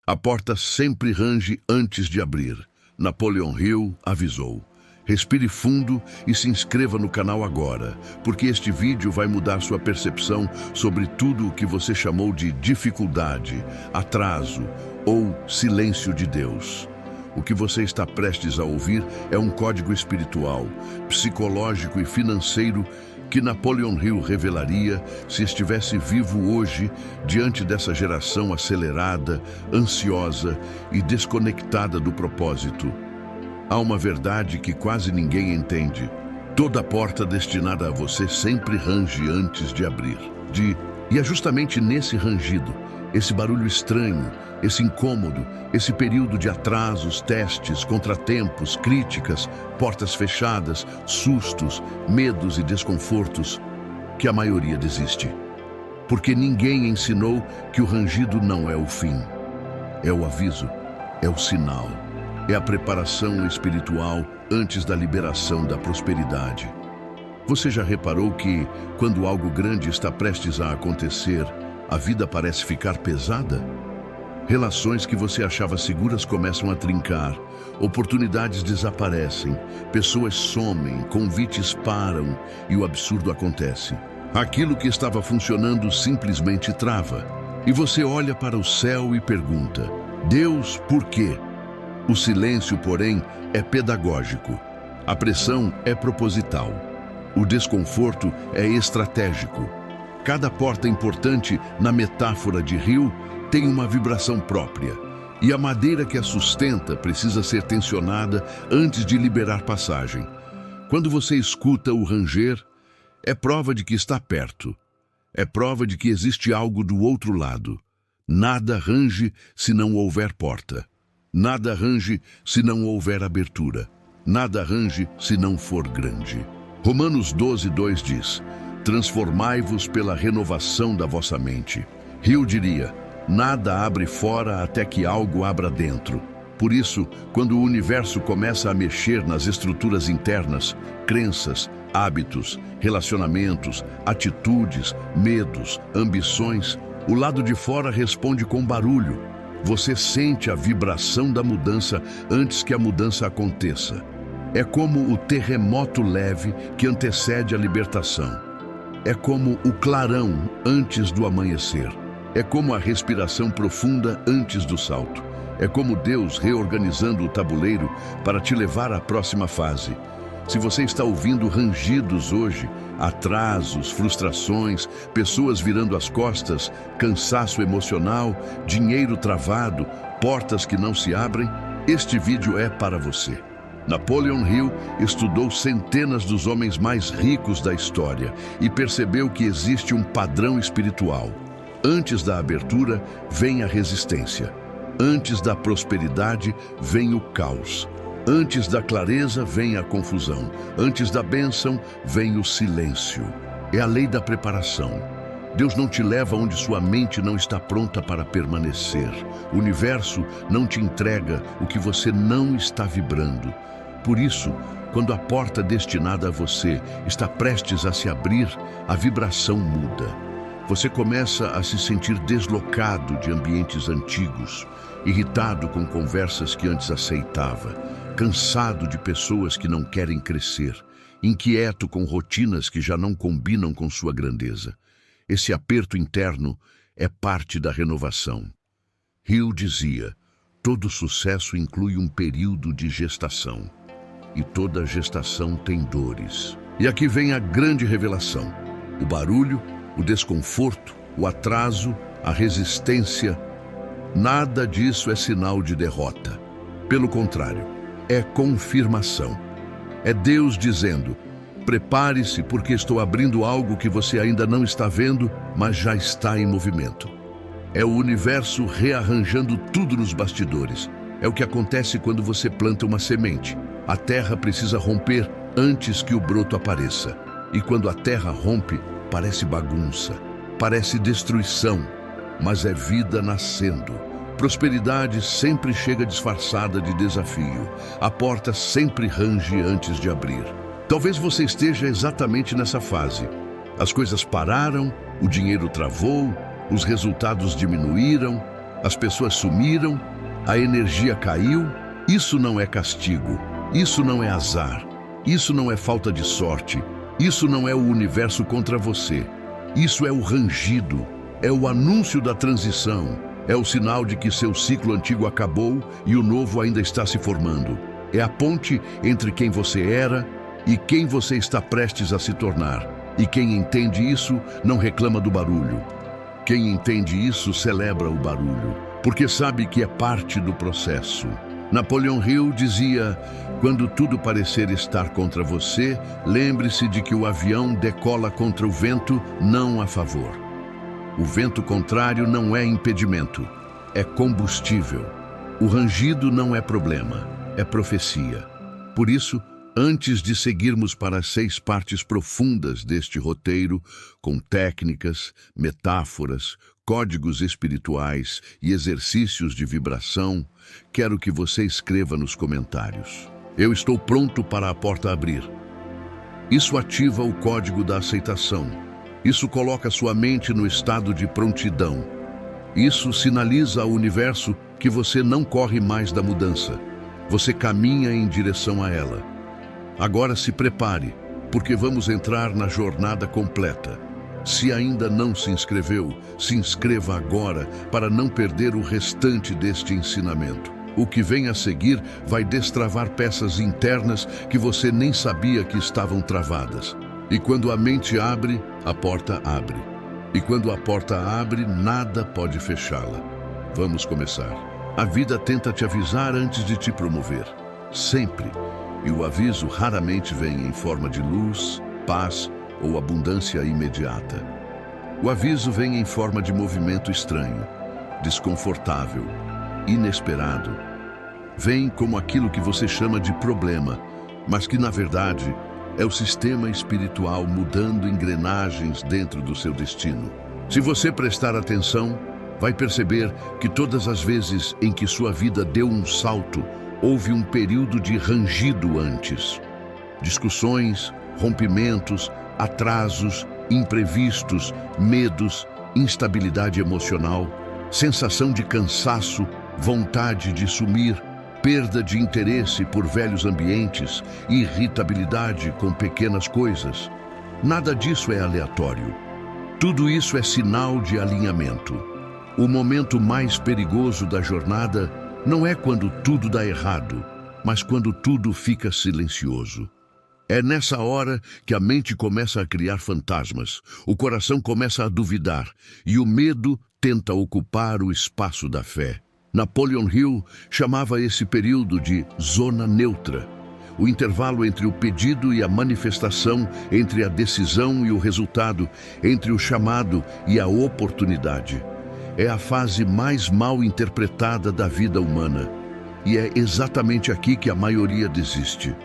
A porta sempre range antes de abrir. Napoleon Hill avisou. Respire fundo e se inscreva no canal agora, porque este vídeo vai mudar sua percepção sobre tudo o que você chamou de dificuldade, atraso ou silêncio de Deus. O que você está prestes a ouvir é um código espiritual, psicológico e financeiro que Napoleon Hill revelaria se estivesse vivo hoje diante dessa geração acelerada, ansiosa e desconectada do propósito. Há uma verdade que quase ninguém entende. Toda porta destinada a você sempre range antes de abrir. E é justamente nesse rangido, esse barulho estranho, esse incômodo, esse período de atrasos, testes, contratempos, críticas, portas fechadas, sustos, medos e desconfortos, que a maioria desiste. Porque ninguém ensinou que o rangido não é o fim. É o aviso, é o sinal, é a preparação espiritual antes da liberação da prosperidade. Você já reparou que, quando algo grande está prestes a acontecer, a vida parece ficar pesada? Relações que você achava seguras começam a trincar, oportunidades desaparecem, pessoas somem, convites param e o absurdo acontece. Aquilo que estava funcionando simplesmente trava. E você olha para o céu e pergunta: Deus, por quê? O silêncio, porém, é pedagógico. A pressão é proposital. O desconforto é estratégico. Cada porta importante, na metáfora de rio, tem uma vibração própria. E a madeira que a sustenta precisa ser tensionada antes de liberar passagem. Quando você escuta o ranger, é prova de que está perto. É prova de que existe algo do outro lado. Nada range se não houver porta. Nada range se não houver abertura. Nada range se não for grande. Romanos 12:2 diz: transformai-vos pela renovação da vossa mente. Hill diria: nada abre fora até que algo abra dentro. Por isso, quando o universo começa a mexer nas estruturas internas, crenças, hábitos, relacionamentos, atitudes, medos, ambições, o lado de fora responde com barulho. Você sente a vibração da mudança antes que a mudança aconteça. É como o terremoto leve que antecede a libertação. É como o clarão antes do amanhecer. É como a respiração profunda antes do salto. É como Deus reorganizando o tabuleiro para te levar à próxima fase. Se você está ouvindo rangidos hoje, atrasos, frustrações, pessoas virando as costas, cansaço emocional, dinheiro travado, portas que não se abrem, este vídeo é para você. Napoleon Hill estudou centenas dos homens mais ricos da história e percebeu que existe um padrão espiritual. Antes da abertura, vem a resistência. Antes da prosperidade, vem o caos. Antes da clareza, vem a confusão. Antes da bênção, vem o silêncio. É a lei da preparação. Deus não te leva onde sua mente não está pronta para permanecer. O universo não te entrega o que você não está vibrando. Por isso, quando a porta destinada a você está prestes a se abrir, a vibração muda. Você começa a se sentir deslocado de ambientes antigos, irritado com conversas que antes aceitava, cansado de pessoas que não querem crescer, inquieto com rotinas que já não combinam com sua grandeza. Esse aperto interno é parte da renovação. Hill dizia: todo sucesso inclui um período de gestação. E toda gestação tem dores. E aqui vem a grande revelação. O barulho, o desconforto, o atraso, a resistência, nada disso é sinal de derrota. Pelo contrário, é confirmação. É Deus dizendo: prepare-se, porque estou abrindo algo que você ainda não está vendo, mas já está em movimento. É o universo rearranjando tudo nos bastidores. É o que acontece quando você planta uma semente. A terra precisa romper antes que o broto apareça. E quando a terra rompe, parece bagunça, parece destruição, mas é vida nascendo. Prosperidade sempre chega disfarçada de desafio. A porta sempre range antes de abrir. Talvez você esteja exatamente nessa fase. As coisas pararam, o dinheiro travou, os resultados diminuíram, As pessoas sumiram, a energia caiu. Isso não é castigo, isso não é azar, isso não é falta de sorte, isso não é o universo contra você. Isso é o rangido, é o anúncio da transição, é o sinal de que seu ciclo antigo acabou e o novo ainda está se formando. É a ponte entre quem você era e quem você está prestes a se tornar. E quem entende isso não reclama do barulho. Quem entende isso celebra o barulho, porque sabe que é parte do processo. Napoleon Hill dizia: quando tudo parecer estar contra você, lembre-se de que o avião decola contra o vento, não a favor. O vento contrário não é impedimento, é combustível. O rangido não é problema, é profecia. Por isso, antes de seguirmos para as 6 partes profundas deste roteiro, com técnicas, metáforas, códigos espirituais e exercícios de vibração, quero que você escreva nos comentários: eu estou pronto para a porta abrir. Isso ativa o código da aceitação. Isso coloca sua mente no estado de prontidão. Isso sinaliza ao universo que você não corre mais da mudança. Você caminha em direção a ela. Agora se prepare, porque vamos entrar na jornada completa. Se ainda não se inscreveu, se inscreva agora para não perder o restante deste ensinamento. O que vem a seguir vai destravar peças internas que você nem sabia que estavam travadas. E quando a mente abre, a porta abre. E quando a porta abre, nada pode fechá-la. Vamos começar. A vida tenta te avisar antes de te promover. Sempre. E o aviso raramente vem em forma de luz, paz ou abundância imediata. O aviso vem em forma de movimento estranho, desconfortável, inesperado. Vem como aquilo que você chama de problema, mas que na verdade é o sistema espiritual mudando engrenagens dentro do seu destino. Se você prestar atenção, vai perceber que todas as vezes em que sua vida deu um salto, houve um período de rangido antes. Discussões, rompimentos, atrasos, imprevistos, medos, instabilidade emocional, sensação de cansaço, vontade de sumir, perda de interesse por velhos ambientes, irritabilidade com pequenas coisas. Nada disso é aleatório. Tudo isso é sinal de alinhamento. O momento mais perigoso da jornada não é quando tudo dá errado, mas quando tudo fica silencioso. É nessa hora que a mente começa a criar fantasmas, o coração começa a duvidar e o medo tenta ocupar o espaço da fé. Napoleon Hill chamava esse período de zona neutra, o intervalo entre o pedido e a manifestação, entre a decisão e o resultado, entre o chamado e a oportunidade. É a fase mais mal interpretada da vida humana. E é exatamente aqui que a maioria desiste.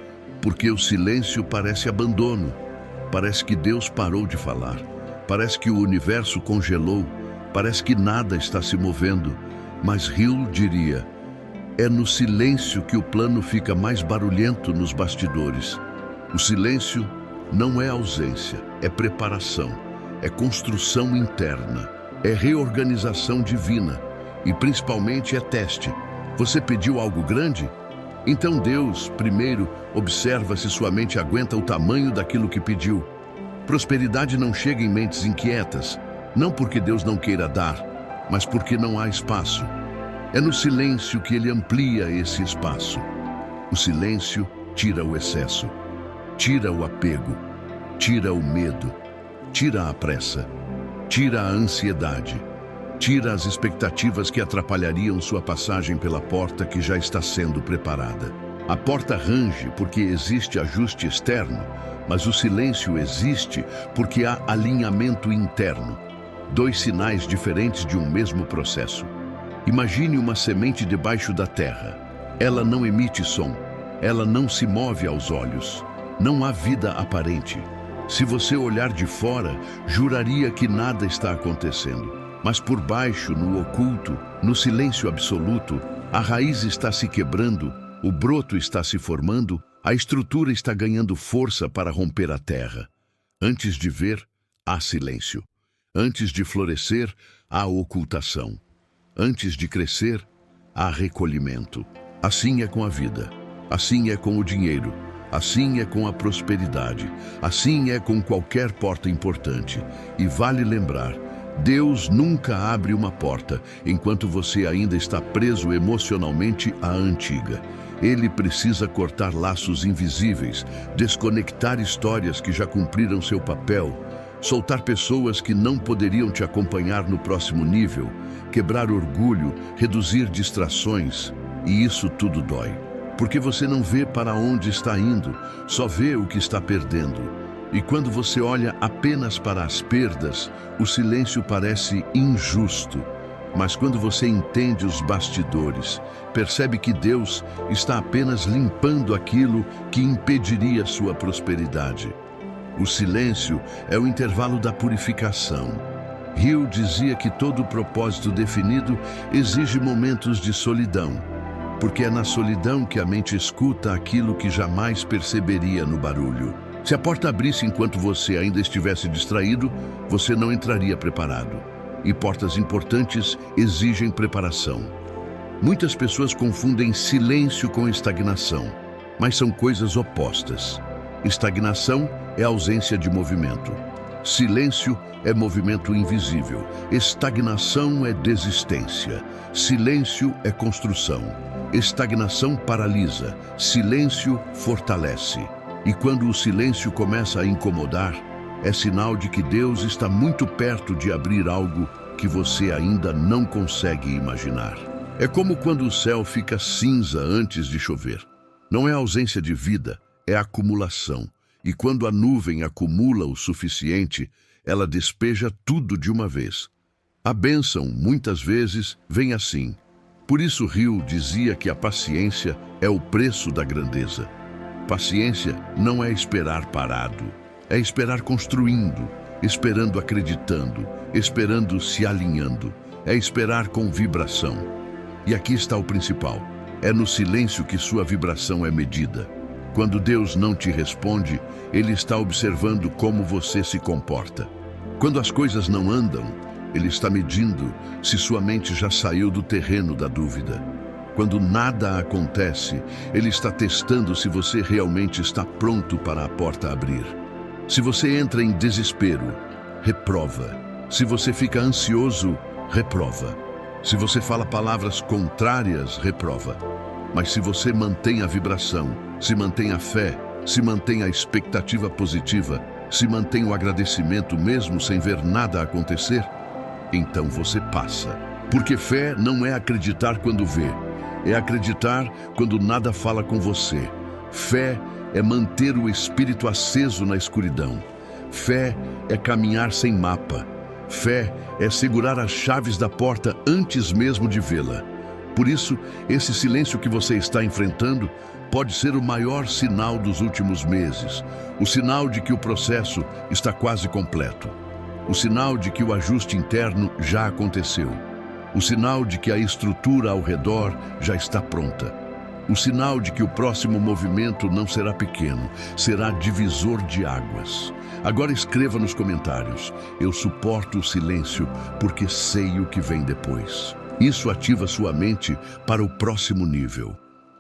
Porque o silêncio parece abandono. Parece que Deus parou de falar. Parece que o universo congelou. Parece que nada está se movendo. Mas Hill diria: é no silêncio que o plano fica mais barulhento nos bastidores. O silêncio não é ausência, é preparação, é construção interna, é reorganização divina e principalmente é teste. Você pediu algo grande? Então Deus, primeiro, observa se sua mente aguenta o tamanho daquilo que pediu. Prosperidade não chega em mentes inquietas, não porque Deus não queira dar, mas porque não há espaço. É no silêncio que Ele amplia esse espaço. O silêncio tira o excesso, tira o apego, tira o medo, tira a pressa, tira a ansiedade, tira as expectativas que atrapalhariam sua passagem pela porta que já está sendo preparada. A porta range porque existe ajuste externo, mas o silêncio existe porque há alinhamento interno. 2 sinais diferentes de um mesmo processo. Imagine uma semente debaixo da terra. Ela não emite som, ela não se move aos olhos. Não há vida aparente. Se você olhar de fora, juraria que nada está acontecendo. Mas por baixo, no oculto, no silêncio absoluto, a raiz está se quebrando, o broto está se formando, a estrutura está ganhando força para romper a terra. Antes de ver, há silêncio. Antes de florescer, há ocultação. Antes de crescer, há recolhimento. Assim é com a vida, assim é com o dinheiro, assim é com a prosperidade, assim é com qualquer porta importante. E vale lembrar, Deus nunca abre uma porta enquanto você ainda está preso emocionalmente à antiga. Ele precisa cortar laços invisíveis, desconectar histórias que já cumpriram seu papel, soltar pessoas que não poderiam te acompanhar no próximo nível, quebrar orgulho, reduzir distrações. E isso tudo dói, porque você não vê para onde está indo, só vê o que está perdendo. E quando você olha apenas para as perdas, o silêncio parece injusto. Mas quando você entende os bastidores, percebe que Deus está apenas limpando aquilo que impediria sua prosperidade. O silêncio é o intervalo da purificação. Hill dizia que todo propósito definido exige momentos de solidão, porque é na solidão que a mente escuta aquilo que jamais perceberia no barulho. Se a porta abrisse enquanto você ainda estivesse distraído, você não entraria preparado. E portas importantes exigem preparação. Muitas pessoas confundem silêncio com estagnação, mas são coisas opostas. Estagnação é ausência de movimento. Silêncio é movimento invisível. Estagnação é desistência. Silêncio é construção. Estagnação paralisa. Silêncio fortalece. E quando o silêncio começa a incomodar, é sinal de que Deus está muito perto de abrir algo que você ainda não consegue imaginar. É como quando o céu fica cinza antes de chover. Não é ausência de vida, é acumulação. E quando a nuvem acumula o suficiente, ela despeja tudo de uma vez. A bênção, muitas vezes, vem assim. Por isso Hill dizia que a paciência é o preço da grandeza. Paciência não é esperar parado, é esperar construindo, esperando acreditando, esperando se alinhando, é esperar com vibração. E aqui está o principal, é no silêncio que sua vibração é medida. Quando Deus não te responde, Ele está observando como você se comporta. Quando as coisas não andam, Ele está medindo se sua mente já saiu do terreno da dúvida. Quando nada acontece, Ele está testando se você realmente está pronto para a porta abrir. Se você entra em desespero, reprova. Se você fica ansioso, reprova. Se você fala palavras contrárias, reprova. Mas se você mantém a vibração, se mantém a fé, se mantém a expectativa positiva, se mantém o agradecimento mesmo sem ver nada acontecer, então você passa. Porque fé não é acreditar quando vê, é acreditar quando nada fala com você. Fé é manter o espírito aceso na escuridão. Fé é caminhar sem mapa. Fé é segurar as chaves da porta antes mesmo de vê-la. Por isso, esse silêncio que você está enfrentando pode ser o maior sinal dos últimos meses. O sinal de que o processo está quase completo. O sinal de que o ajuste interno já aconteceu. O sinal de que a estrutura ao redor já está pronta. O sinal de que o próximo movimento não será pequeno, será divisor de águas. Agora escreva nos comentários: eu suporto o silêncio porque sei o que vem depois. Isso ativa sua mente para o próximo nível.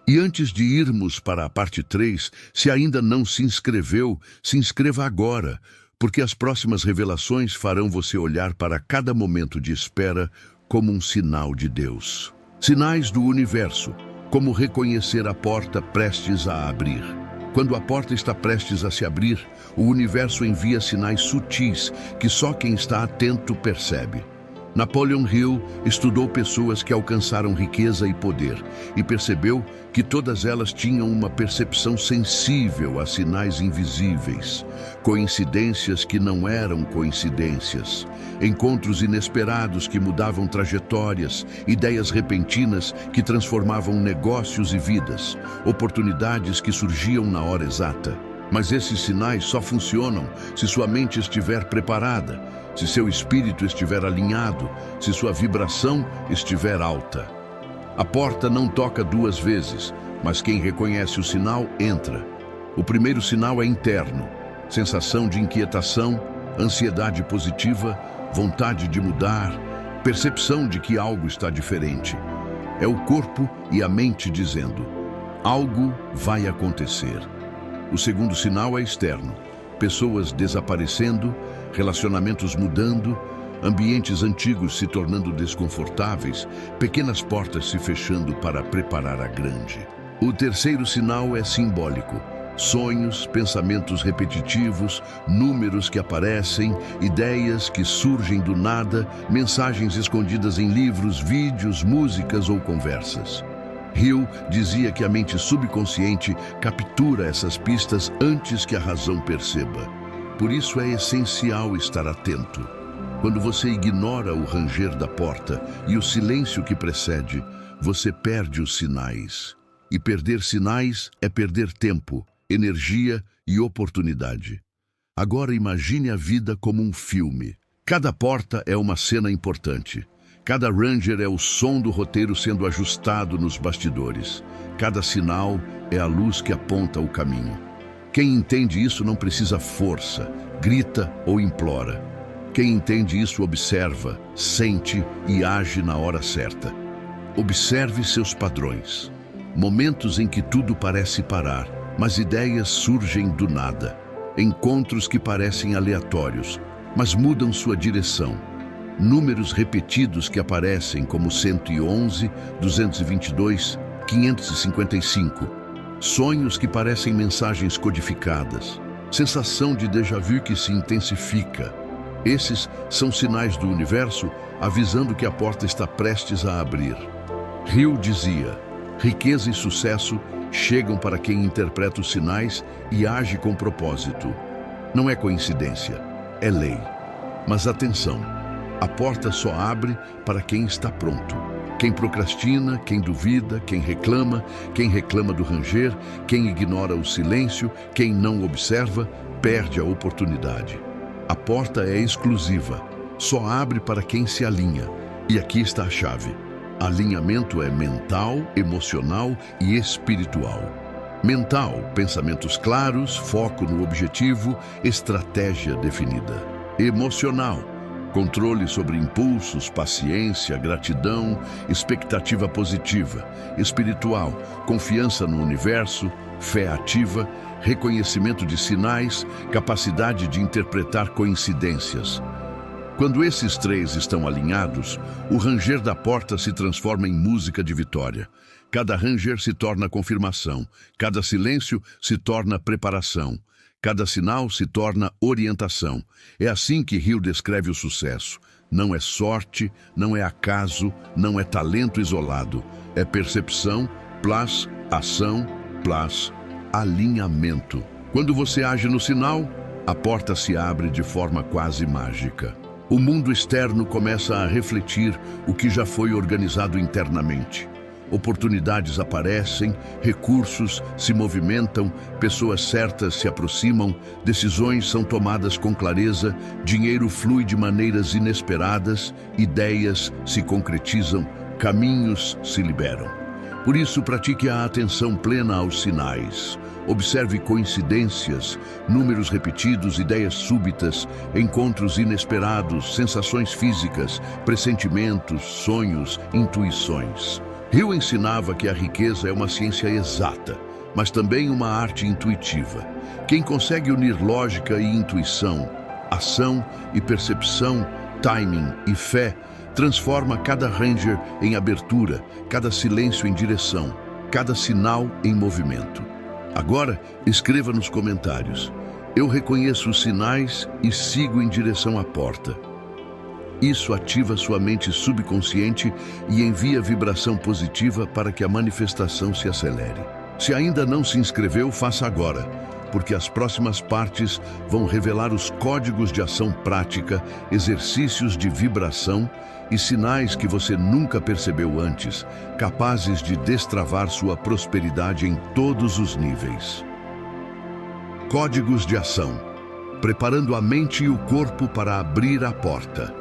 E antes de irmos para a parte 3, se ainda não se inscreveu, se inscreva agora, porque as próximas revelações farão você olhar para cada momento de espera como um sinal de Deus. Sinais do universo, como reconhecer a porta prestes a abrir. Quando a porta está prestes a se abrir, o universo envia sinais sutis que só quem está atento percebe. Napoleon Hill estudou pessoas que alcançaram riqueza e poder e percebeu que todas elas tinham uma percepção sensível a sinais invisíveis, coincidências que não eram coincidências, encontros inesperados que mudavam trajetórias, ideias repentinas que transformavam negócios e vidas, oportunidades que surgiam na hora exata. Mas esses sinais só funcionam se sua mente estiver preparada, se seu espírito estiver alinhado, se sua vibração estiver alta. A porta não toca duas vezes, mas quem reconhece o sinal entra. O primeiro sinal é interno, sensação de inquietação, ansiedade positiva, vontade de mudar, Percepção de que algo está diferente. É o corpo e a mente dizendo: algo vai acontecer. O segundo sinal é externo. Pessoas desaparecendo, relacionamentos mudando, ambientes antigos se tornando desconfortáveis, pequenas portas se fechando para preparar a grande. O terceiro sinal é simbólico. Sonhos, pensamentos repetitivos, números que aparecem, ideias que surgem do nada, mensagens escondidas em livros, vídeos, músicas ou conversas. Hill dizia que a mente subconsciente captura essas pistas antes que a razão perceba. Por isso é essencial estar atento. Quando você ignora o ranger da porta e o silêncio que precede, você perde os sinais. E perder sinais é perder tempo, energia e oportunidade. Agora imagine a vida como um filme. Cada porta é uma cena importante. Cada ranger é o som do roteiro sendo ajustado nos bastidores. Cada sinal é a luz que aponta o caminho. Quem entende isso não precisa força, grita ou implora. Quem entende isso observa, sente e age na hora certa. Observe seus padrões. Momentos em que tudo parece parar, mas ideias surgem do nada. Encontros que parecem aleatórios, mas mudam sua direção. Números repetidos que aparecem como 111, 222, 555. Sonhos que parecem mensagens codificadas. Sensação de déjà vu que se intensifica. Esses são sinais do universo avisando que a porta está prestes a abrir. Hill dizia: riqueza e sucesso chegam para quem interpreta os sinais e age com propósito. Não é coincidência, é lei. Mas atenção, a porta só abre para quem está pronto. Quem procrastina, quem duvida, quem reclama do ranger, quem ignora o silêncio, quem não observa, perde a oportunidade. A porta é exclusiva, só abre para quem se alinha. E aqui está a chave. Alinhamento é mental, emocional e espiritual. Mental, pensamentos claros, foco no objetivo, estratégia definida. Emocional, controle sobre impulsos, paciência, gratidão, expectativa positiva. Espiritual, confiança no universo, fé ativa, reconhecimento de sinais, capacidade de interpretar coincidências. Quando esses três estão alinhados, o ranger da porta se transforma em música de vitória. Cada ranger se torna confirmação, cada silêncio se torna preparação, cada sinal se torna orientação. É assim que Hill descreve o sucesso. Não é sorte, não é acaso, não é talento isolado. É percepção, plus ação, plus alinhamento. Quando você age no sinal, a porta se abre de forma quase mágica. O mundo externo começa a refletir o que já foi organizado internamente. Oportunidades aparecem, recursos se movimentam, pessoas certas se aproximam, decisões são tomadas com clareza, dinheiro flui de maneiras inesperadas, ideias se concretizam, caminhos se liberam. Por isso, pratique a atenção plena aos sinais. Observe coincidências, números repetidos, ideias súbitas, encontros inesperados, sensações físicas, pressentimentos, sonhos, intuições. Hill ensinava que a riqueza é uma ciência exata, mas também uma arte intuitiva. Quem consegue unir lógica e intuição, ação e percepção, timing e fé, transforma cada ranger em abertura, cada silêncio em direção, cada sinal em movimento. Agora, escreva nos comentários: eu reconheço os sinais e sigo em direção à porta. Isso ativa sua mente subconsciente e envia vibração positiva para que a manifestação se acelere. Se ainda não se inscreveu, faça agora, porque as próximas partes vão revelar os códigos de ação prática, exercícios de vibração e sinais que você nunca percebeu antes, capazes de destravar sua prosperidade em todos os níveis. Códigos de ação, preparando a mente e o corpo para abrir a porta.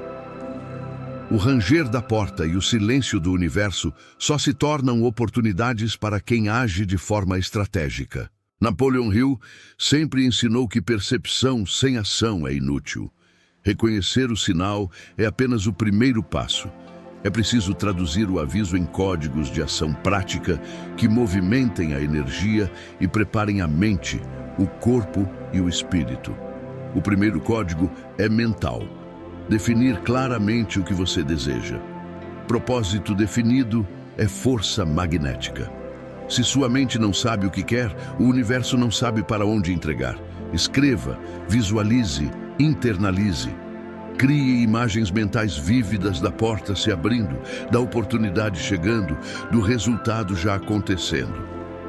O ranger da porta e o silêncio do universo só se tornam oportunidades para quem age de forma estratégica. Napoleon Hill sempre ensinou que percepção sem ação é inútil. Reconhecer o sinal é apenas o primeiro passo. É preciso traduzir o aviso em códigos de ação prática que movimentem a energia e preparem a mente, o corpo e o espírito. O primeiro código é mental. Definir claramente o que você deseja. Propósito definido é força magnética. Se sua mente não sabe o que quer, o universo não sabe para onde entregar. Escreva, visualize, internalize. Crie imagens mentais vívidas da porta se abrindo, da oportunidade chegando, do resultado já acontecendo.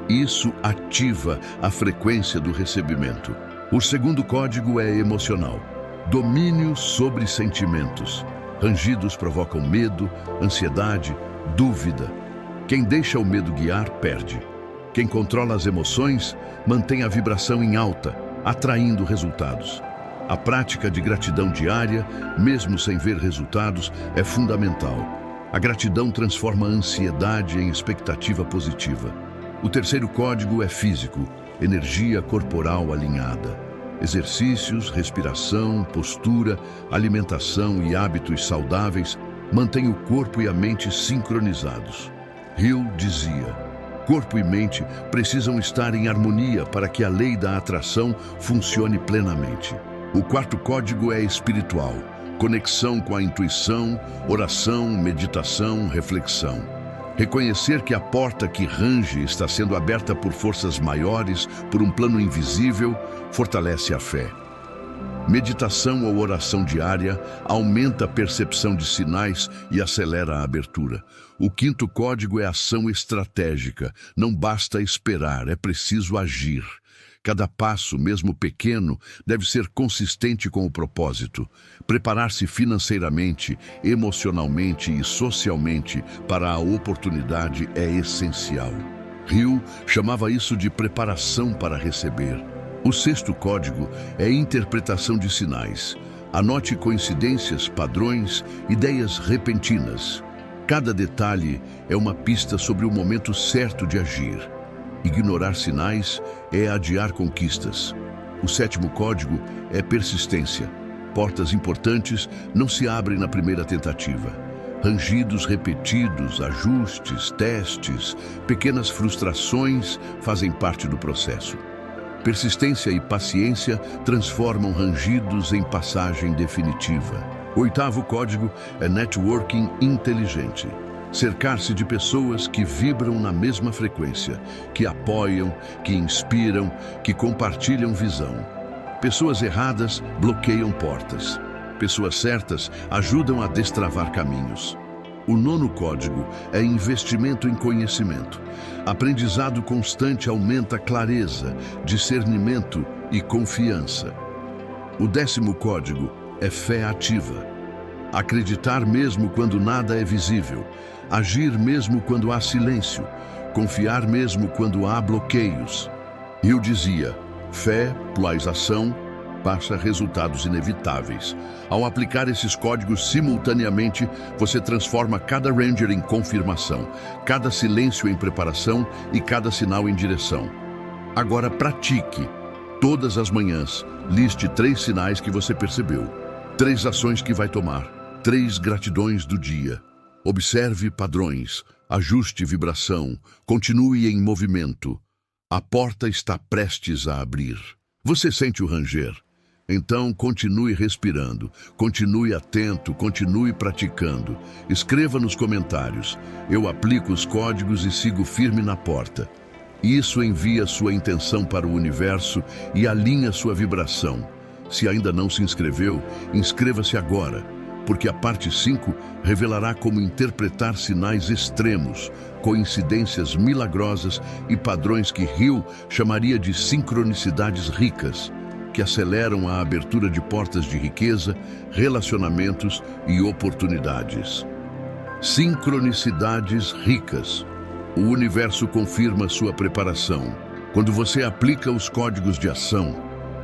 Isso ativa a frequência do recebimento. O segundo código é emocional. Domínio sobre sentimentos. Rangidos provocam medo, ansiedade, dúvida. Quem deixa o medo guiar, perde. Quem controla as emoções, mantém a vibração em alta, atraindo resultados. A prática de gratidão diária, mesmo sem ver resultados, é fundamental. A gratidão transforma a ansiedade em expectativa positiva. O terceiro código é físico, energia corporal alinhada. Exercícios, respiração, postura, alimentação e hábitos saudáveis mantêm o corpo e a mente sincronizados. Hill dizia: corpo e mente precisam estar em harmonia para que a lei da atração funcione plenamente. O quarto código é espiritual, conexão com a intuição, oração, meditação, reflexão. Reconhecer que a porta que range está sendo aberta por forças maiores, por um plano invisível, fortalece a fé. Meditação ou oração diária aumenta a percepção de sinais e acelera a abertura. O quinto código é ação estratégica. Não basta esperar, é preciso agir. Cada passo, mesmo pequeno, deve ser consistente com o propósito. Preparar-se financeiramente, emocionalmente e socialmente para a oportunidade é essencial. Hill chamava isso de preparação para receber. O sexto código é interpretação de sinais. Anote coincidências, padrões, ideias repentinas. Cada detalhe é uma pista sobre o momento certo de agir. Ignorar sinais é adiar conquistas. O sétimo código é persistência. Portas importantes não se abrem na primeira tentativa. Rangidos repetidos, ajustes, testes, pequenas frustrações fazem parte do processo. Persistência e paciência transformam rangidos em passagem definitiva. O oitavo código é networking inteligente. Cercar-se de pessoas que vibram na mesma frequência, que apoiam, que inspiram, que compartilham visão. Pessoas erradas bloqueiam portas. Pessoas certas ajudam a destravar caminhos. O nono código é investimento em conhecimento. Aprendizado constante aumenta clareza, discernimento e confiança. O 10º código é fé ativa. Acreditar mesmo quando nada é visível. Agir mesmo quando há silêncio. Confiar mesmo quando há bloqueios. Hill dizia: fé plus ação passa resultados inevitáveis. Ao aplicar esses códigos simultaneamente, você transforma cada Ranger em confirmação, cada silêncio em preparação e cada sinal em direção. Agora pratique. Todas as manhãs, liste 3 sinais que você percebeu, 3 ações que vai tomar, 3 gratidões do dia. Observe padrões, ajuste vibração, continue em movimento. A porta está prestes a abrir. Você sente o ranger? Então continue respirando, continue atento, continue praticando. Escreva nos comentários: eu aplico os códigos e sigo firme na porta. Isso envia sua intenção para o universo e alinha sua vibração. Se ainda não se inscreveu, inscreva-se agora, porque a parte 5 revelará como interpretar sinais extremos, coincidências milagrosas e padrões que Hill chamaria de sincronicidades ricas, que aceleram a abertura de portas de riqueza, relacionamentos e oportunidades. Sincronicidades ricas. O universo confirma sua preparação. Quando você aplica os códigos de ação,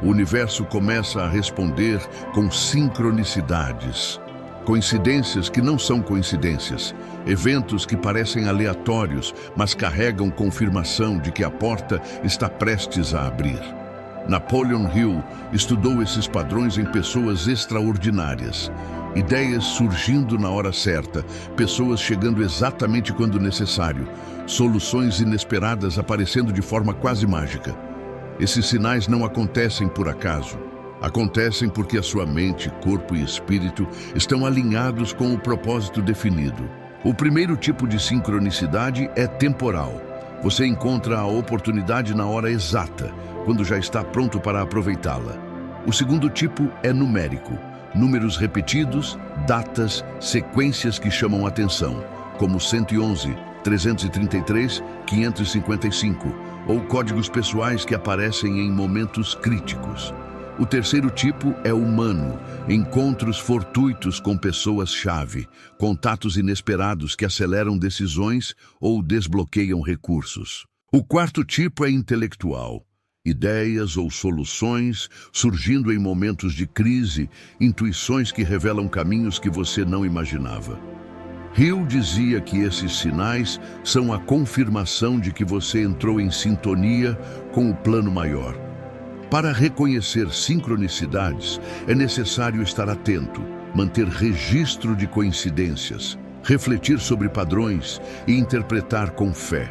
o universo começa a responder com sincronicidades. Coincidências que não são coincidências, eventos que parecem aleatórios, mas carregam confirmação de que a porta está prestes a abrir. Napoleon Hill estudou esses padrões em pessoas extraordinárias. Ideias surgindo na hora certa, pessoas chegando exatamente quando necessário, soluções inesperadas aparecendo de forma quase mágica. Esses sinais não acontecem por acaso. Acontecem porque a sua mente, corpo e espírito estão alinhados com o propósito definido. O primeiro tipo de sincronicidade é temporal. Você encontra a oportunidade na hora exata, quando já está pronto para aproveitá-la. O segundo tipo é numérico. Números repetidos, datas, sequências que chamam atenção, como 111, 333, 555, ou códigos pessoais que aparecem em momentos críticos. O terceiro tipo é humano, encontros fortuitos com pessoas-chave, contatos inesperados que aceleram decisões ou desbloqueiam recursos. O quarto tipo é intelectual. Ideias ou soluções surgindo em momentos de crise, intuições que revelam caminhos que você não imaginava. Hill dizia que esses sinais são a confirmação de que você entrou em sintonia com o plano maior. Para reconhecer sincronicidades, é necessário estar atento, manter registro de coincidências, refletir sobre padrões e interpretar com fé.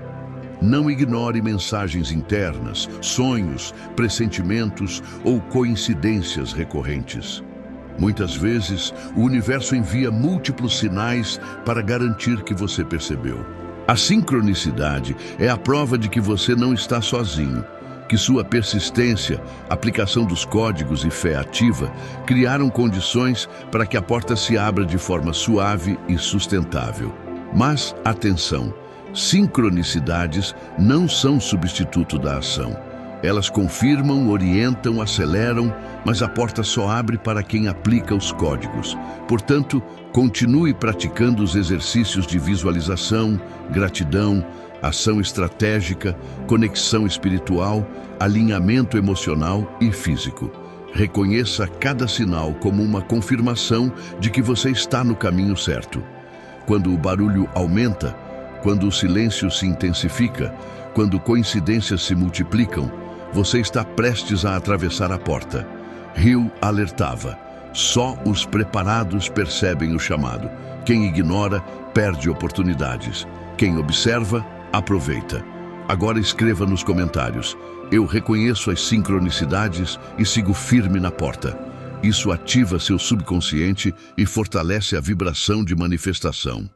Não ignore mensagens internas, sonhos, pressentimentos ou coincidências recorrentes. Muitas vezes, o universo envia múltiplos sinais para garantir que você percebeu. A sincronicidade é a prova de que você não está sozinho, que sua persistência, aplicação dos códigos e fé ativa criaram condições para que a porta se abra de forma suave e sustentável. Mas, atenção! Sincronicidades não são substituto da ação. Elas confirmam, orientam, aceleram, mas a porta só abre para quem aplica os códigos. Portanto, continue praticando os exercícios de visualização, gratidão, ação estratégica, conexão espiritual, alinhamento emocional e físico. Reconheça cada sinal como uma confirmação de que você está no caminho certo. Quando o barulho aumenta, quando o silêncio se intensifica, quando coincidências se multiplicam, você está prestes a atravessar a porta. Hill alertava: só os preparados percebem o chamado. Quem ignora, perde oportunidades. Quem observa, aproveita. Agora escreva nos comentários: eu reconheço as sincronicidades e sigo firme na porta. Isso ativa seu subconsciente e fortalece a vibração de manifestação.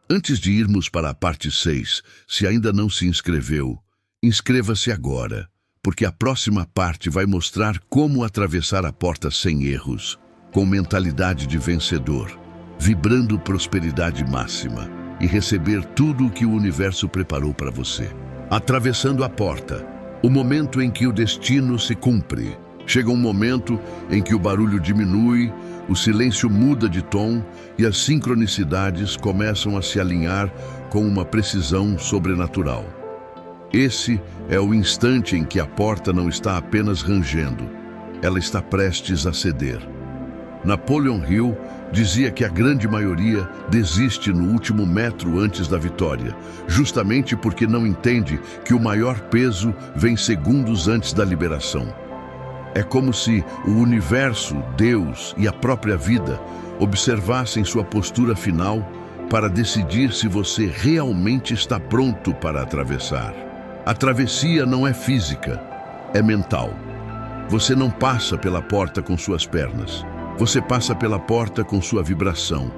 Antes de irmos para a parte 6, se ainda não se inscreveu, inscreva-se agora, porque a próxima parte vai mostrar como atravessar a porta sem erros, com mentalidade de vencedor, vibrando prosperidade máxima e receber tudo o que o universo preparou para você. Atravessando a porta, o momento em que o destino se cumpre. Chega um momento em que o barulho diminui, o silêncio muda de tom e as sincronicidades começam a se alinhar com uma precisão sobrenatural. Esse é o instante em que a porta não está apenas rangendo, ela está prestes a ceder. Napoleon Hill dizia que a grande maioria desiste no último metro antes da vitória, justamente porque não entende que o maior peso vem segundos antes da liberação. É como se o universo, Deus e a própria vida observassem sua postura final para decidir se você realmente está pronto para atravessar. A travessia não é física, é mental. Você não passa pela porta com suas pernas, você passa pela porta com sua vibração.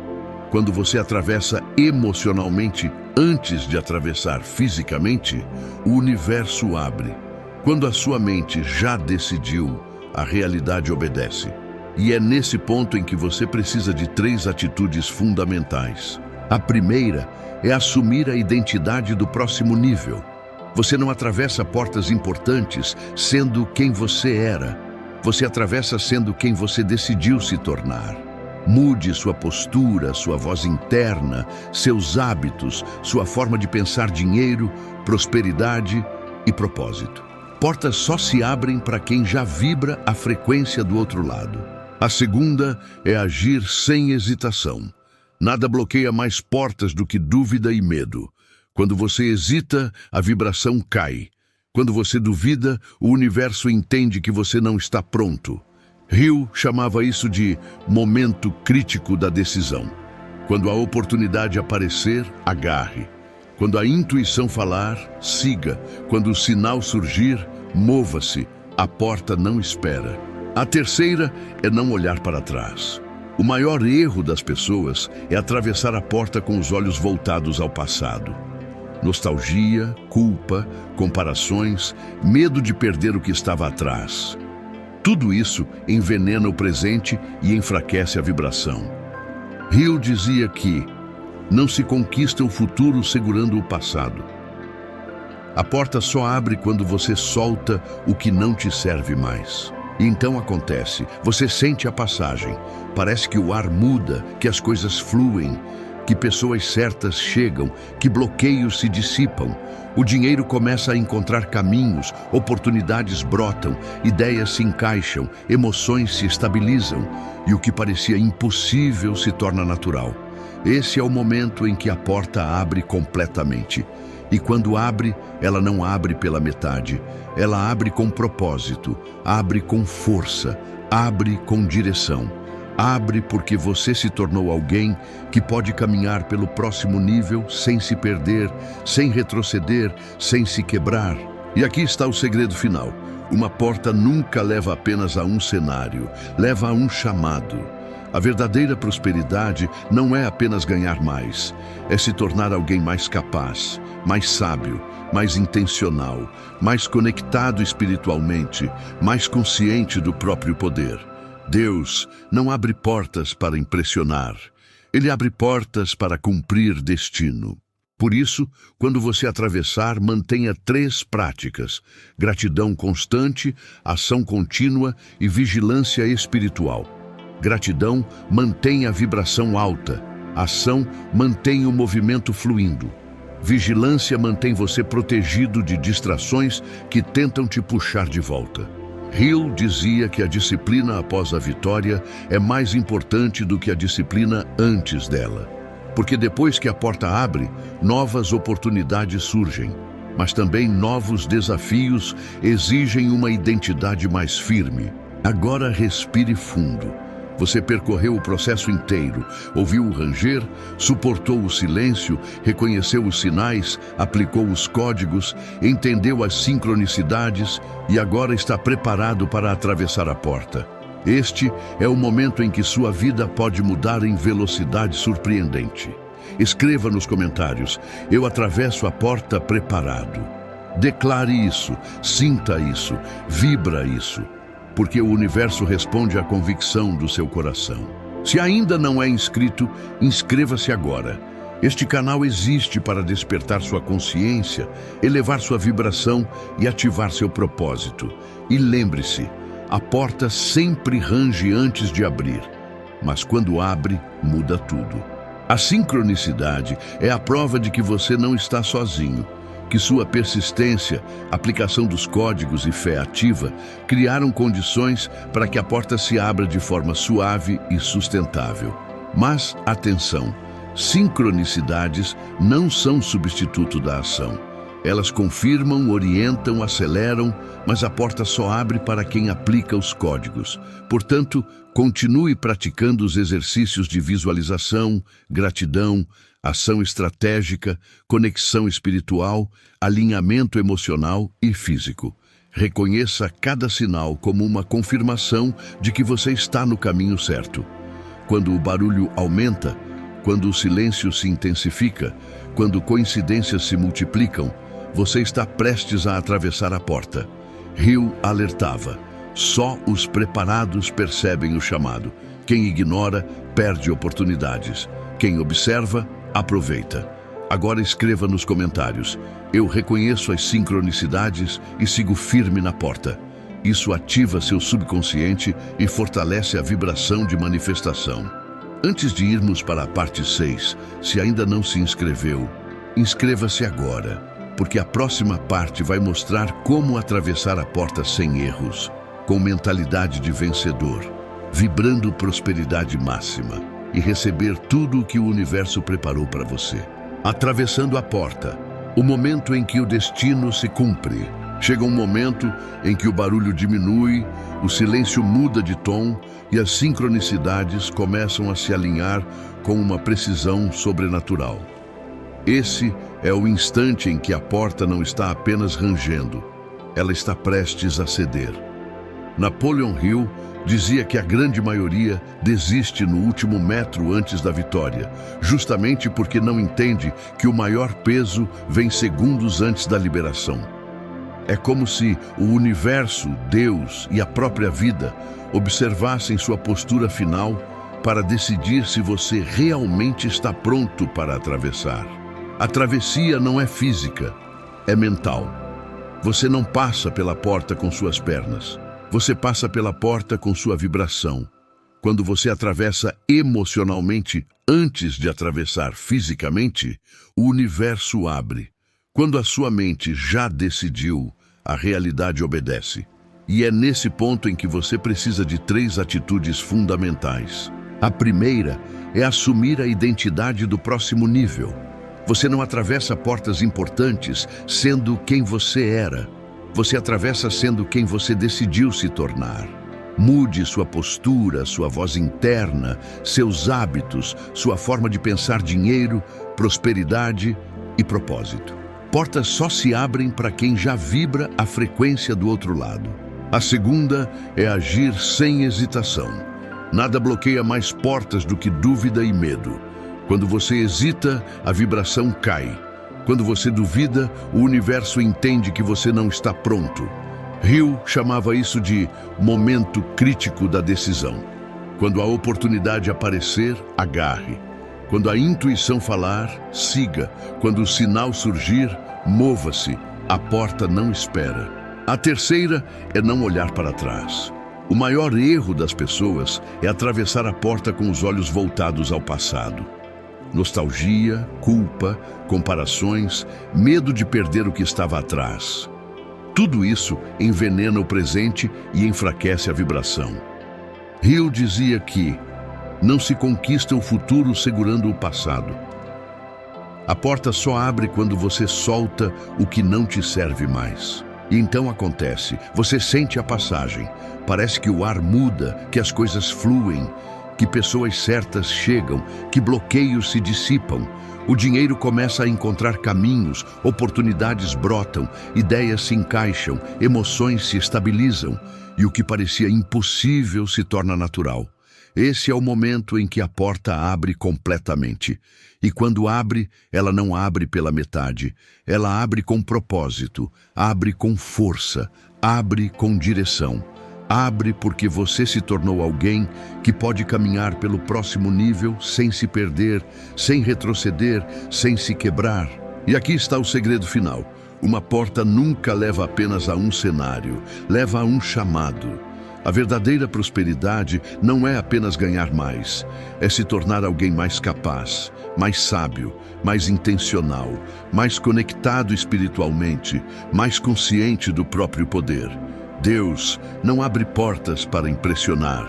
Quando você atravessa emocionalmente antes de atravessar fisicamente, o universo abre. Quando a sua mente já decidiu, a realidade obedece. E é nesse ponto em que você precisa de 3 atitudes fundamentais. A primeira é assumir a identidade do próximo nível. Você não atravessa portas importantes sendo quem você era. Você atravessa sendo quem você decidiu se tornar. Mude sua postura, sua voz interna, seus hábitos, sua forma de pensar dinheiro, prosperidade e propósito. Portas só se abrem para quem já vibra a frequência do outro lado. A segunda é agir sem hesitação. Nada bloqueia mais portas do que dúvida e medo. Quando você hesita, a vibração cai. Quando você duvida, o universo entende que você não está pronto. Hill chamava isso de momento crítico da decisão. Quando a oportunidade aparecer, agarre. Quando a intuição falar, siga. Quando o sinal surgir, mova-se. A porta não espera. A terceira é não olhar para trás. O maior erro das pessoas é atravessar a porta com os olhos voltados ao passado. Nostalgia, culpa, comparações, medo de perder o que estava atrás. Tudo isso envenena o presente e enfraquece a vibração. Hill dizia que não se conquista o futuro segurando o passado. A porta só abre quando você solta o que não te serve mais. E então acontece, você sente a passagem. Parece que o ar muda, que as coisas fluem, que pessoas certas chegam, que bloqueios se dissipam. O dinheiro começa a encontrar caminhos, oportunidades brotam, ideias se encaixam, emoções se estabilizam e o que parecia impossível se torna natural. Esse é o momento em que a porta abre completamente. E quando abre, ela não abre pela metade. Ela abre com propósito, abre com força, abre com direção. Abre porque você se tornou alguém que pode caminhar pelo próximo nível sem se perder, sem retroceder, sem se quebrar. E aqui está o segredo final. Uma porta nunca leva apenas a um cenário, leva a um chamado. A verdadeira prosperidade não é apenas ganhar mais, é se tornar alguém mais capaz, mais sábio, mais intencional, mais conectado espiritualmente, mais consciente do próprio poder. Deus não abre portas para impressionar, Ele abre portas para cumprir destino. Por isso, quando você atravessar, mantenha 3 práticas: gratidão constante, ação contínua e vigilância espiritual. Gratidão mantém a vibração alta, ação mantém o movimento fluindo. Vigilância mantém você protegido de distrações que tentam te puxar de volta. Hill dizia que a disciplina após a vitória é mais importante do que a disciplina antes dela. Porque depois que a porta abre, novas oportunidades surgem, mas também novos desafios exigem uma identidade mais firme. Agora respire fundo. Você percorreu o processo inteiro, ouviu o ranger, suportou o silêncio, reconheceu os sinais, aplicou os códigos, entendeu as sincronicidades e agora está preparado para atravessar a porta. Este é o momento em que sua vida pode mudar em velocidade surpreendente. Escreva nos comentários: eu atravesso a porta preparado. Declare isso, sinta isso, vibra isso. Porque o universo responde à convicção do seu coração. Se ainda não é inscrito, inscreva-se agora. Este canal existe para despertar sua consciência, elevar sua vibração e ativar seu propósito. E lembre-se, a porta sempre range antes de abrir, mas quando abre, muda tudo. A sincronicidade é a prova de que você não está sozinho, que sua persistência, aplicação dos códigos e fé ativa criaram condições para que a porta se abra de forma suave e sustentável. Mas, atenção, sincronicidades não são substituto da ação. Elas confirmam, orientam, aceleram, mas a porta só abre para quem aplica os códigos. Portanto, continue praticando os exercícios de visualização, gratidão, ação estratégica, conexão espiritual, alinhamento emocional e físico. Reconheça cada sinal como uma confirmação de que você está no caminho certo. Quando o barulho aumenta, quando o silêncio se intensifica, quando coincidências se multiplicam, você está prestes a atravessar a porta. Hill alertava: só os preparados percebem o chamado. Quem ignora, perde oportunidades. Quem observa, aproveita. Agora escreva nos comentários: eu reconheço as sincronicidades e sigo firme na porta. Isso ativa seu subconsciente e fortalece a vibração de manifestação. Antes de irmos para a parte 6, se ainda não se inscreveu, inscreva-se agora, porque a próxima parte vai mostrar como atravessar a porta sem erros, com mentalidade de vencedor, vibrando prosperidade máxima e receber tudo o que o universo preparou para você. Atravessando a porta, o momento em que o destino se cumpre. Chega um momento em que o barulho diminui, o silêncio muda de tom e as sincronicidades começam a se alinhar com uma precisão sobrenatural. Esse é o instante em que a porta não está apenas rangendo, ela está prestes a ceder. Napoleon Hill dizia que a grande maioria desiste no último metro antes da vitória, justamente porque não entende que o maior peso vem segundos antes da liberação. É como se o universo, Deus e a própria vida observassem sua postura final para decidir se você realmente está pronto para atravessar. A travessia não é física, é mental. Você não passa pela porta com suas pernas. Você passa pela porta com sua vibração. Quando você atravessa emocionalmente antes de atravessar fisicamente, o universo abre. Quando a sua mente já decidiu, a realidade obedece. E é nesse ponto em que você precisa de 3 atitudes fundamentais. A primeira é assumir a identidade do próximo nível. Você não atravessa portas importantes sendo quem você era. Você atravessa sendo quem você decidiu se tornar. Mude sua postura, sua voz interna, seus hábitos, sua forma de pensar dinheiro, prosperidade e propósito. Portas só se abrem para quem já vibra a frequência do outro lado. A segunda é agir sem hesitação. Nada bloqueia mais portas do que dúvida e medo. Quando você hesita, a vibração cai. Quando você duvida, o universo entende que você não está pronto. Hill chamava isso de momento crítico da decisão. Quando a oportunidade aparecer, agarre. Quando a intuição falar, siga. Quando o sinal surgir, mova-se. A porta não espera. A terceira é não olhar para trás. O maior erro das pessoas é atravessar a porta com os olhos voltados ao passado. Nostalgia, culpa, comparações, medo de perder o que estava atrás. Tudo isso envenena o presente e enfraquece a vibração. Hill dizia que não se conquista o futuro segurando o passado. A porta só abre quando você solta o que não te serve mais. E então acontece, você sente a passagem. Parece que o ar muda, que as coisas fluem, que pessoas certas chegam, que bloqueios se dissipam. O dinheiro começa a encontrar caminhos, oportunidades brotam, ideias se encaixam, emoções se estabilizam e o que parecia impossível se torna natural. Esse é o momento em que a porta abre completamente. E quando abre, ela não abre pela metade. Ela abre com propósito, abre com força, abre com direção. Abre porque você se tornou alguém que pode caminhar pelo próximo nível sem se perder, sem retroceder, sem se quebrar. E aqui está o segredo final. Uma porta nunca leva apenas a um cenário, leva a um chamado. A verdadeira prosperidade não é apenas ganhar mais, é se tornar alguém mais capaz, mais sábio, mais intencional, mais conectado espiritualmente, mais consciente do próprio poder. Deus não abre portas para impressionar,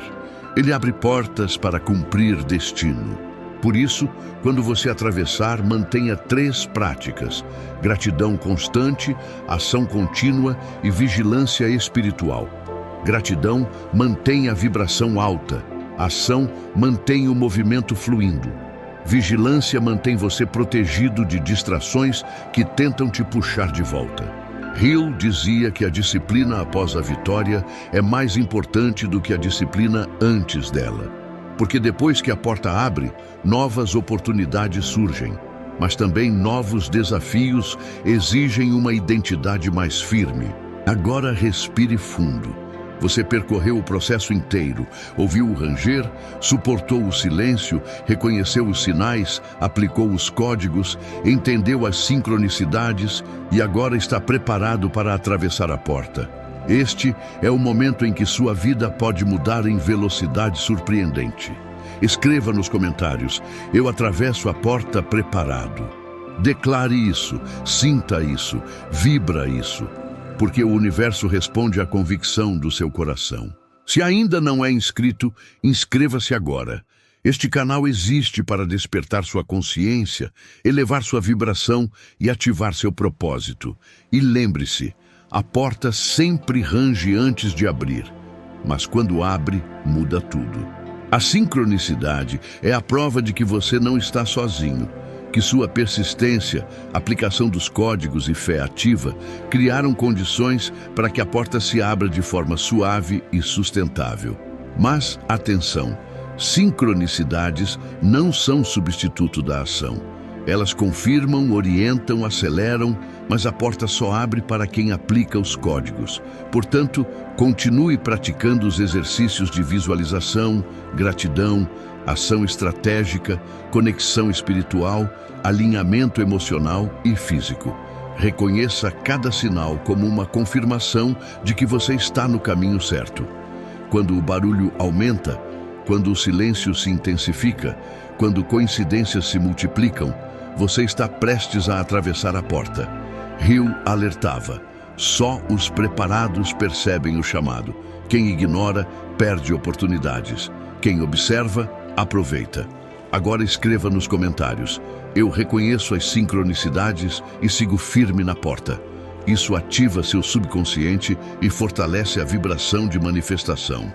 Ele abre portas para cumprir destino. Por isso, quando você atravessar, mantenha 3 práticas: gratidão constante, ação contínua e vigilância espiritual. Gratidão mantém a vibração alta. Ação mantém o movimento fluindo. Vigilância mantém você protegido de distrações que tentam te puxar de volta. Hill dizia que a disciplina após a vitória é mais importante do que a disciplina antes dela. Porque depois que a porta abre, novas oportunidades surgem. Mas também novos desafios exigem uma identidade mais firme. Agora respire fundo. Você percorreu o processo inteiro, ouviu o ranger, suportou o silêncio, reconheceu os sinais, aplicou os códigos, entendeu as sincronicidades e agora está preparado para atravessar a porta. Este é o momento em que sua vida pode mudar em velocidade surpreendente. Escreva nos comentários: eu atravesso a porta preparado. Declare isso, sinta isso, vibra isso. Porque o universo responde à convicção do seu coração. Se ainda não é inscrito, inscreva-se agora. Este canal existe para despertar sua consciência, elevar sua vibração e ativar seu propósito. E lembre-se, A porta sempre range antes de abrir, mas quando abre, muda tudo. A sincronicidade é a prova de que você não está sozinho, que sua persistência, aplicação dos códigos e fé ativa criaram condições para que a porta se abra de forma suave e sustentável. Mas, atenção, sincronicidades não são substituto da ação. Elas confirmam, orientam, aceleram, mas a porta só abre para quem aplica os códigos. Portanto, continue praticando os exercícios de visualização, gratidão, ação estratégica, conexão espiritual, alinhamento emocional e físico. Reconheça cada sinal como uma confirmação de que você está no caminho certo. Quando o barulho aumenta, quando o silêncio se intensifica, quando coincidências se multiplicam, você está prestes a atravessar a porta. Hill alertava: só os preparados percebem o chamado. Quem ignora, perde oportunidades. Quem observa, aproveita. Agora escreva nos comentários: eu reconheço as sincronicidades e sigo firme na porta. Isso ativa seu subconsciente e fortalece a vibração de manifestação.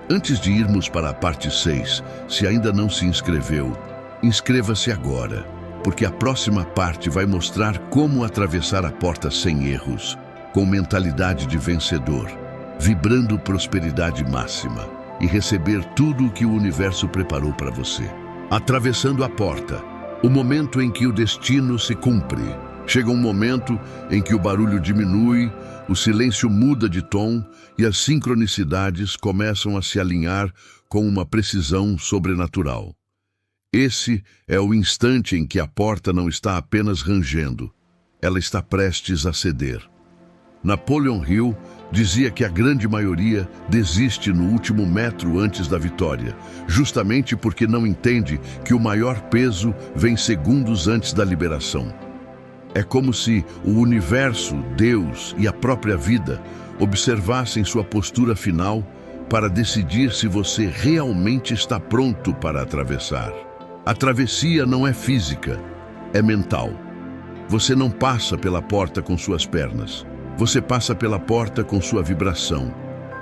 Antes de irmos para a parte 6, se ainda não se inscreveu, inscreva-se agora, porque a próxima parte vai mostrar como atravessar a porta sem erros, com mentalidade de vencedor, vibrando prosperidade máxima e receber tudo o que o universo preparou para você. Atravessando a porta, o momento em que o destino se cumpre. Chega um momento em que o barulho diminui, o silêncio muda de tom e as sincronicidades começam a se alinhar com uma precisão sobrenatural. Esse é o instante em que a porta não está apenas rangendo, ela está prestes a ceder. Napoleon Hill dizia que a grande maioria desiste no último metro antes da vitória, justamente porque não entende que o maior peso vem segundos antes da liberação. É como se o universo, Deus e a própria vida observassem sua postura final para decidir se você realmente está pronto para atravessar. A travessia não é física, é mental. Você não passa pela porta com suas pernas. Você passa pela porta com sua vibração.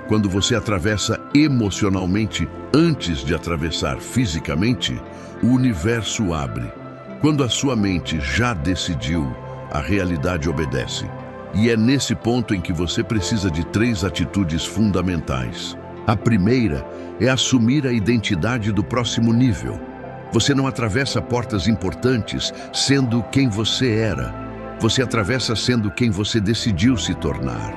Quando você atravessa emocionalmente antes de atravessar fisicamente, o universo abre. Quando a sua mente já decidiu, a realidade obedece. E é nesse ponto em que você precisa de 3 atitudes fundamentais. A primeira é assumir a identidade do próximo nível. Você não atravessa portas importantes sendo quem você era. Você atravessa sendo quem você decidiu se tornar.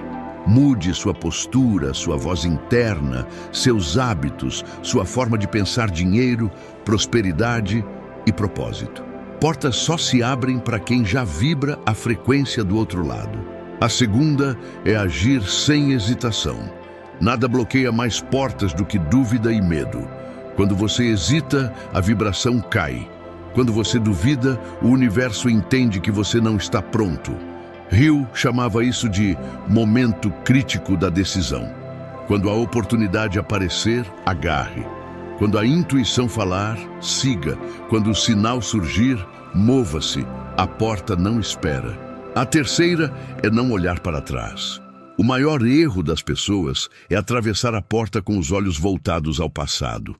Mude sua postura, sua voz interna, seus hábitos, sua forma de pensar dinheiro, prosperidade e propósito. Portas só se abrem para quem já vibra a frequência do outro lado. A segunda é agir sem hesitação. Nada bloqueia mais portas do que dúvida e medo. Quando você hesita, a vibração cai. Quando você duvida, o universo entende que você não está pronto. Hill chamava isso de momento crítico da decisão. Quando a oportunidade aparecer, agarre. Quando a intuição falar, siga. Quando o sinal surgir, mova-se. A porta não espera. A terceira é não olhar para trás. O maior erro das pessoas é atravessar a porta com os olhos voltados ao passado.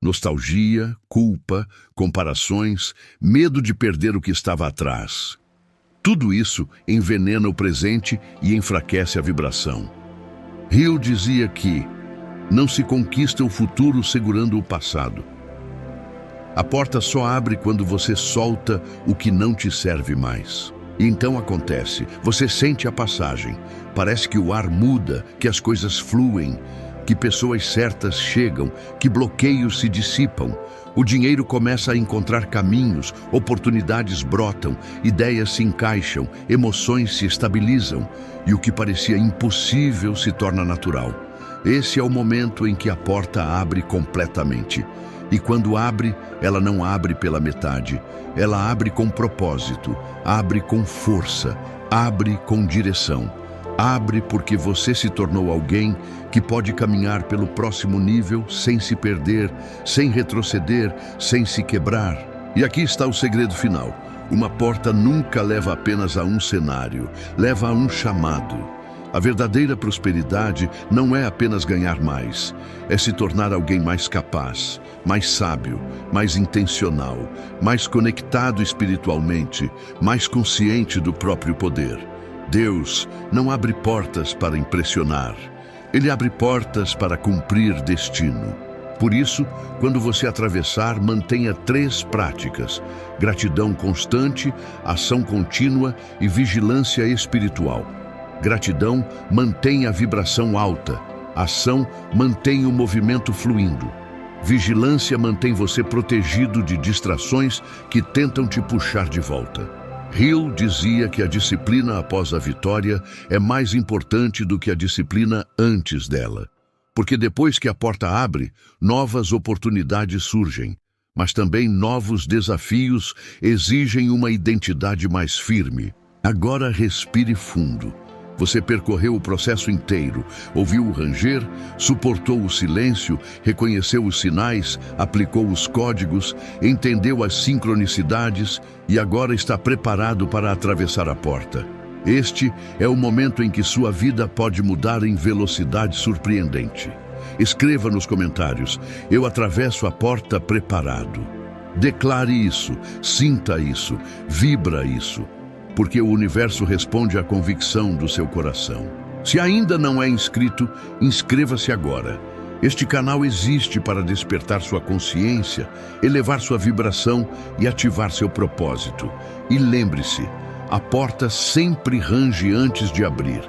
Nostalgia, culpa, comparações, medo de perder o que estava atrás. Tudo isso envenena o presente e enfraquece a vibração. Hill dizia que não se conquista o futuro segurando o passado. A porta só abre quando você solta o que não te serve mais. E então acontece, você sente a passagem, parece que o ar muda, que as coisas fluem, que pessoas certas chegam, que bloqueios se dissipam. O dinheiro começa a encontrar caminhos, oportunidades brotam, ideias se encaixam, emoções se estabilizam e o que parecia impossível se torna natural. Esse é o momento em que a porta abre completamente. E quando abre, ela não abre pela metade. Ela abre com propósito, abre com força, abre com direção. Abre porque você se tornou alguém que pode caminhar pelo próximo nível sem se perder, sem retroceder, sem se quebrar. E aqui está o segredo final. Uma porta nunca leva apenas a um cenário, leva a um chamado. A verdadeira prosperidade não é apenas ganhar mais, é se tornar alguém mais capaz, mais sábio, mais intencional, mais conectado espiritualmente, mais consciente do próprio poder. Deus não abre portas para impressionar, Ele abre portas para cumprir destino. Por isso, quando você atravessar, mantenha 3 práticas: gratidão constante, ação contínua e vigilância espiritual. Gratidão mantém a vibração alta. Ação mantém o movimento fluindo. Vigilância mantém você protegido de distrações que tentam te puxar de volta. Hill dizia que a disciplina após a vitória é mais importante do que a disciplina antes dela. Porque depois que a porta abre, novas oportunidades surgem, mas também novos desafios exigem uma identidade mais firme. Agora respire fundo. Você percorreu o processo inteiro, ouviu o ranger, suportou o silêncio, reconheceu os sinais, aplicou os códigos, entendeu as sincronicidades e agora está preparado para atravessar a porta. Este é o momento em que sua vida pode mudar em velocidade surpreendente. Escreva nos comentários: eu atravesso a porta preparado. Declare isso, sinta isso, vibra isso. Porque o universo responde à convicção do seu coração. Se ainda não é inscrito, inscreva-se agora. Este canal existe para despertar sua consciência, elevar sua vibração e ativar seu propósito. E lembre-se, a porta sempre range antes de abrir,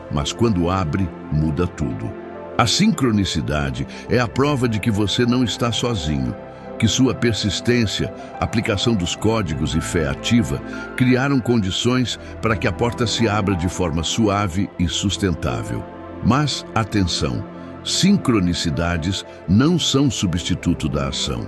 mas quando abre, muda tudo. A sincronicidade é a prova de que você não está sozinho, que sua persistência, aplicação dos códigos e fé ativa criaram condições para que a porta se abra de forma suave e sustentável. Mas, atenção, sincronicidades não são substituto da ação.